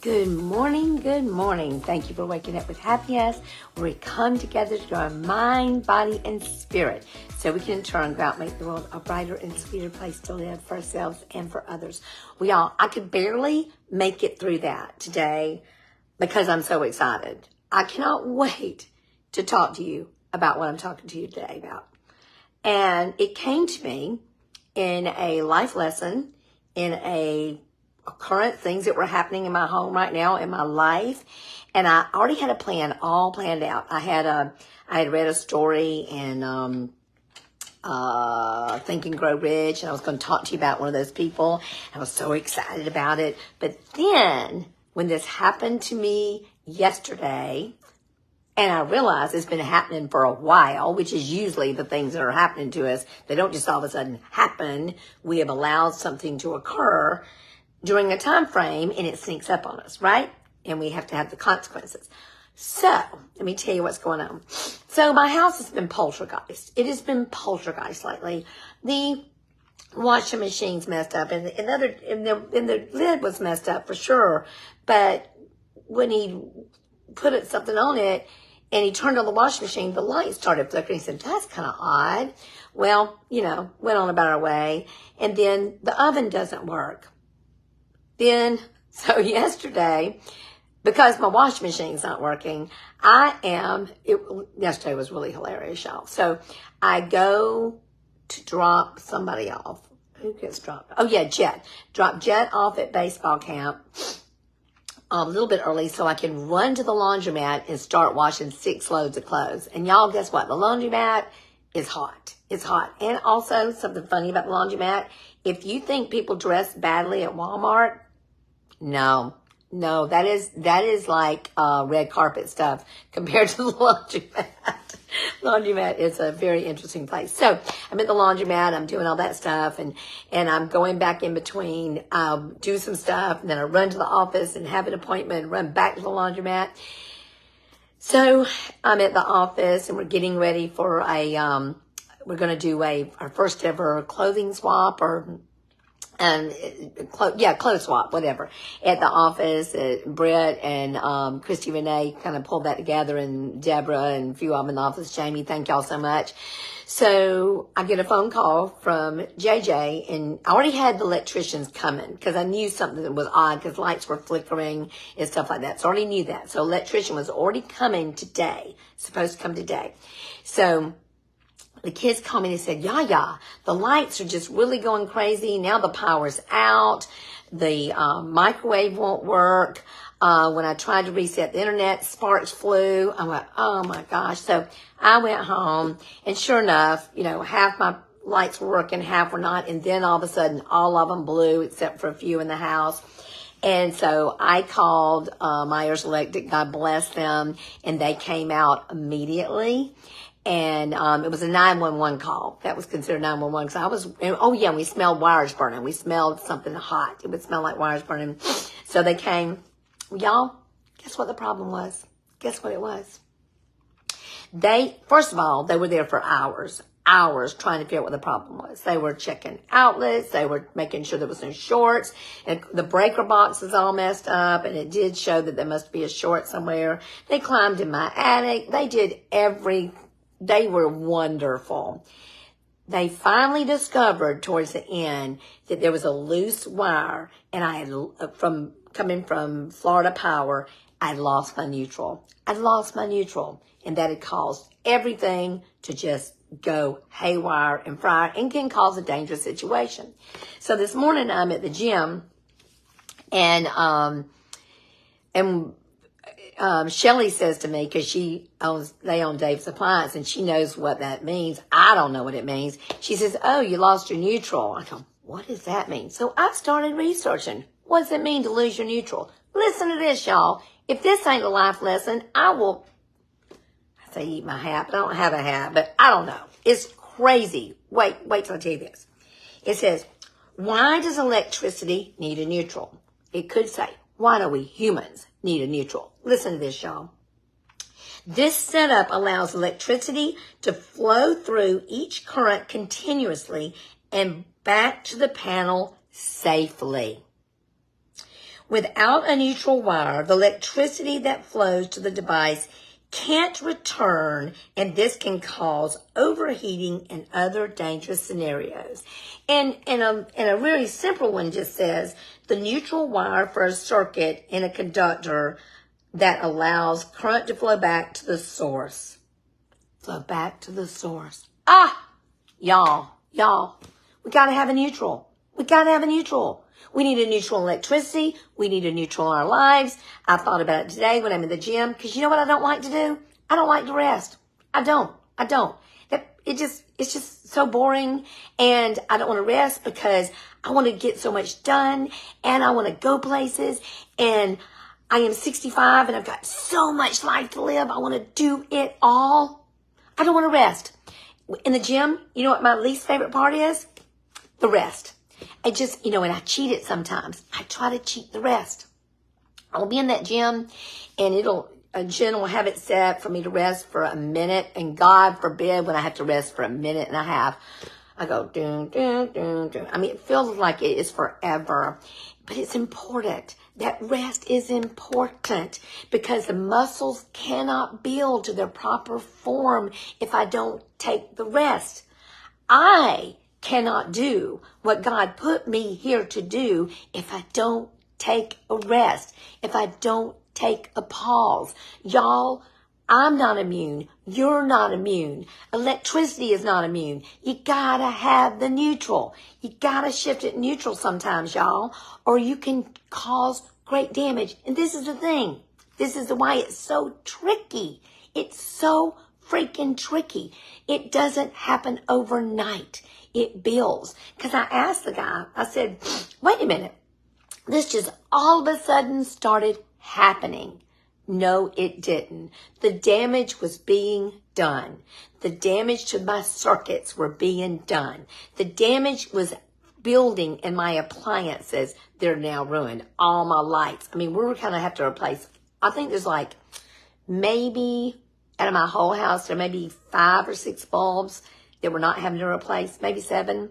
Good morning, good morning. Thank you for waking up with happiness, where we come together to our mind, body, and spirit so we can in turn go out and make the world a brighter and sweeter place to live for ourselves and for others. I could barely make it through that today because I'm so excited. I cannot wait to talk to you about what I'm talking to you today about. And it came to me in a life lesson, in a current things that were happening in my home right now, in my life. And I already had a plan all planned out. I had read a story in Think and Grow Rich, and I was going to talk to you about one of those people. I was so excited about it. But then when this happened to me yesterday, and I realized it's been happening for a while, which is usually the things that are happening to us. They don't just all of a sudden happen. We have allowed something to occur during a time frame, and it sneaks up on us, right? And we have to have the consequences. So let me tell you what's going on. So my house has been poltergeist. It has been poltergeist lately. The washing machine's messed up, and the lid was messed up for sure. But when he put something on it and he turned on the washing machine, the light started flickering. He said, "That's kind of odd." Well, went on about our way, and then the oven doesn't work. So yesterday, because my washing machine's not working, yesterday was really hilarious, y'all. So I go to drop somebody off. Who gets dropped? Oh yeah, Jet. Drop Jet off at baseball camp a little bit early so I can run to the laundromat and start washing 6 loads of clothes. And y'all, guess what? The laundromat is hot. It's hot. And also, something funny about the laundromat, if you think people dress badly at Walmart, no, that is like red carpet stuff compared to the laundromat. Laundromat is a very interesting place. So I'm at the laundromat, I'm doing all that stuff, and I'm going back in between, do some stuff, and then I run to the office and have an appointment and run back to the laundromat. So I'm at the office and we're getting ready for we're going to do our first ever clothing swap clothes swap, whatever, at the office. Brett and Christy Renee kind of pulled that together, and Deborah and a few of them in the office. Jamie, thank y'all so much. So I get a phone call from JJ, and I already had the electricians coming because I knew something that was odd because lights were flickering and stuff like that. So I already knew that. So electrician was already coming today, supposed to come today. So the kids called me and said, Yaya, the lights are just really going crazy. Now the power's out. The microwave won't work. When I tried to reset the internet, sparks flew. I went, oh my gosh. So I went home, and sure enough, half my lights were working, half were not. And then all of a sudden, all of them blew except for a few in the house. And so I called Myers Electric, God bless them, and they came out immediately. And it was a 911 call. That was considered 911 because we smelled wires burning. We smelled something hot. It would smell like wires burning. So they came. Y'all, guess what the problem was? Guess what it was? First of all, they were there for hours trying to figure out what the problem was. They were checking outlets. They were making sure there was no shorts. And the breaker box is all messed up, and it did show that there must be a short somewhere. They climbed in my attic. They did They were wonderful. They finally discovered towards the end that there was a loose wire, and I had, coming from Florida Power, I lost my neutral. And that had caused everything to just go haywire and fry, and can cause a dangerous situation. So this morning I'm at the gym, and Shelly says to me, because they own Dave's Appliance, and she knows what that means. I don't know what it means. She says, "Oh, you lost your neutral." I go, "What does that mean?" So I started researching. What does it mean to lose your neutral? Listen to this, y'all. If this ain't a life lesson, I say eat my hat, but I don't have a hat, but I don't know. It's crazy. Wait till I tell you this. It says, why does electricity need a neutral? It could say, why do we humans need a neutral? Listen to this, y'all. This setup allows electricity to flow through each current continuously and back to the panel safely. Without a neutral wire, the electricity that flows to the device can't return, and this can cause overheating and other dangerous scenarios. And a really simple one just says, the neutral wire for a circuit in a conductor that allows current to flow back to the source. Flow back to the source. Y'all, we got to have a neutral. We got to have a neutral. We need a neutral electricity. We need a neutral in our lives. I thought about it today when I'm in the gym, because you know what I don't like to do? I don't like to rest. I don't. It's just so boring, and I don't want to rest because I want to get so much done, and I want to go places, and I am 65 and I've got so much life to live. I want to do it all. I don't want to rest. In the gym, you know what my least favorite part is? The rest. I just, and I cheat it sometimes. I try to cheat the rest. I'll be in that gym, and a gym will have it set for me to rest for a minute, and God forbid when I have to rest for a minute and a half, I go, doom, doom, doom, doom. I mean, it feels like it is forever, but it's important. That rest is important because the muscles cannot build to their proper form if I don't take the rest. I cannot do what God put me here to do if I don't take a rest, if I don't take a pause. Y'all, I'm not immune. You're not immune. Electricity is not immune. You gotta have the neutral. You gotta shift it neutral sometimes, y'all, or you can cause great damage. And this is the thing. This is why it's so tricky. It's so freaking tricky. It doesn't happen overnight. It builds. Because I asked the guy, I said, wait a minute. This just all of a sudden started happening. No, it didn't. The damage was being done. The damage to my circuits were being done. The damage was building in my appliances. They're now ruined. All my lights. I mean, we're going to have to replace, I think there's like maybe out of my whole house, there may be 5 or 6 bulbs that we're not having to replace, maybe 7,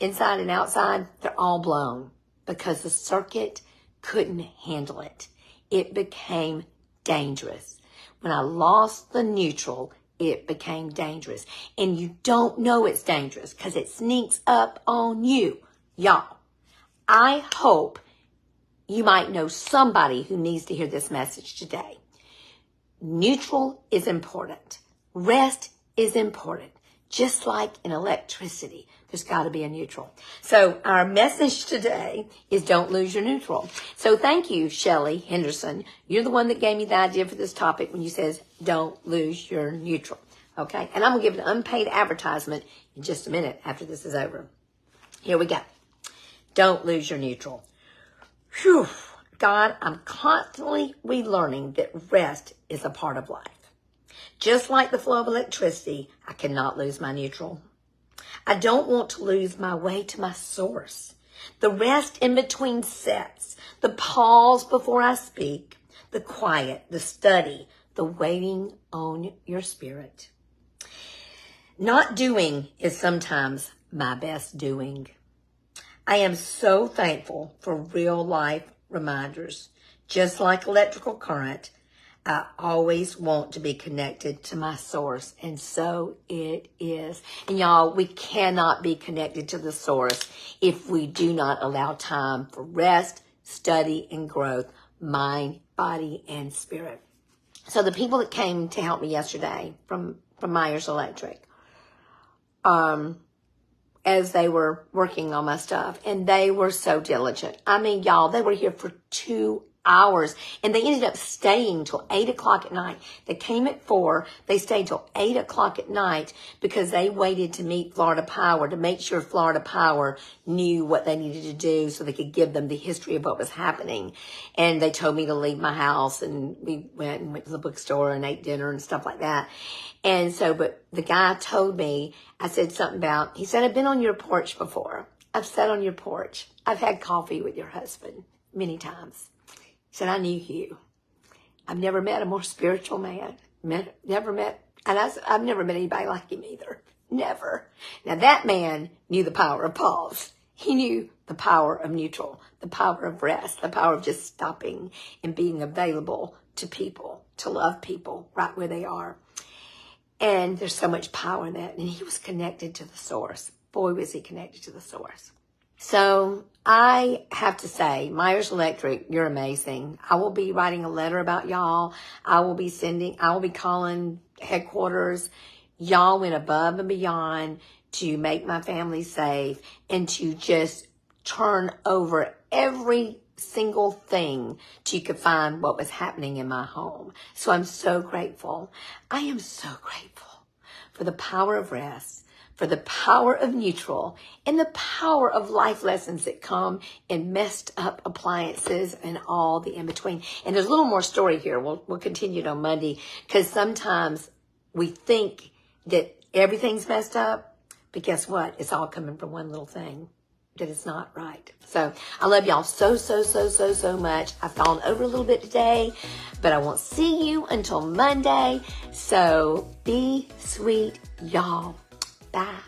inside and outside. They're all blown because the circuit couldn't handle it. It became dangerous. When I lost the neutral, it became dangerous. And you don't know it's dangerous because it sneaks up on you. Y'all, I hope you might know somebody who needs to hear this message today. Neutral is important. Rest is important. Just like in electricity, there's got to be a neutral. So our message today is don't lose your neutral. So thank you, Shelly Henderson. You're the one that gave me the idea for this topic when you says don't lose your neutral. Okay, and I'm going to give an unpaid advertisement in just a minute after this is over. Here we go. Don't lose your neutral. Whew. God, I'm constantly relearning that rest is a part of life. Just like the flow of electricity, I cannot lose my neutral. I don't want to lose my way to my source. The rest in between sets, the pause before I speak, the quiet, the study, the waiting on your spirit. Not doing is sometimes my best doing. I am so thankful for real life reminders. Just like electrical current, I always want to be connected to my source, and so it is. And y'all, we cannot be connected to the source if we do not allow time for rest, study, and growth, mind, body, and spirit. So the people that came to help me yesterday from Myers Electric, as they were working on my stuff, and they were so diligent. I mean, y'all, they were here for 2 hours, and they ended up staying till 8 o'clock at night. They came at 4. They stayed till 8 o'clock at night because they waited to meet Florida Power to make sure Florida Power knew what they needed to do so they could give them the history of what was happening. And they told me to leave my house, and we went to the bookstore and ate dinner and stuff like that. And so, but the guy told me, I said something about, he said, I've been on your porch before. I've sat on your porch. I've had coffee with your husband many times. He said, I knew you. I've never met a more spiritual man. Never met, and I've never met anybody like him either. Never. Now that man knew the power of pause. He knew the power of neutral, the power of rest, the power of just stopping and being available to people, to love people right where they are. And there's so much power in that. And he was connected to the source. Boy, was he connected to the source. So I have to say, Myers Electric, you're amazing. I will be writing a letter about y'all. I will be calling headquarters. Y'all went above and beyond to make my family safe and to just turn over every single thing till you could find what was happening in my home. So I'm so grateful. I am so grateful for the power of rest, for the power of neutral, and the power of life lessons that come in messed up appliances and all the in-between. And there's a little more story here. We'll continue it on Monday, because sometimes we think that everything's messed up, but guess what? It's all coming from one little thing that is not right. So I love y'all so much. I've gone over a little bit today, but I won't see you until Monday. So be sweet, y'all. Bye.